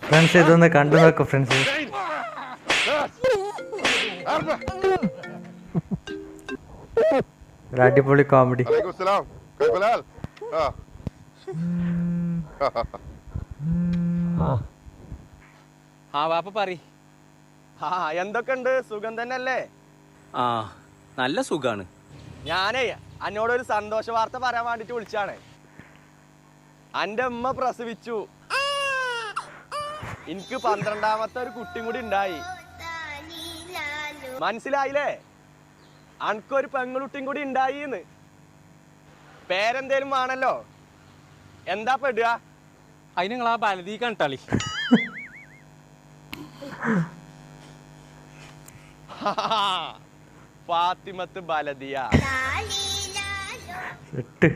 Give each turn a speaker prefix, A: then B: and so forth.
A: Friends ഇതൊന്ന് കണ്ടു നോക്കൂ ഫ്രണ്ട്സ്. ഒരു അടിപൊളി കോമഡി.
B: ആ വാപ്പ പറ.
C: എന്തൊക്കെയുണ്ട്? സുഖം തന്നെയല്ലേ?
B: ആ നല്ല സുഖാണ്.
C: ഞാനേ എന്നോടൊരു സന്തോഷ വാർത്ത പറയാൻ വേണ്ടിട്ട് വിളിച്ചാണ്. എൻ്റെ ഉമ്മ പ്രസവിച്ചു. എനിക്ക് 12ാമത്തെ ഒരു കുട്ടിയും കൂടി ഉണ്ടായി. മനസ്സിലായില്ലേ? അനക്കൊരു പെങ്ങളുട്ടിയും കൂടി ഉണ്ടായിന്ന്. പേരെന്തേലും വേണല്ലോ. എന്താ പെടുക?
B: അതിന് നിങ്ങൾ ആ ബലതീ കണ്ടാളി.
C: ഫാത്തിമത്ത് ബലദിയ.
A: സെറ്റ്.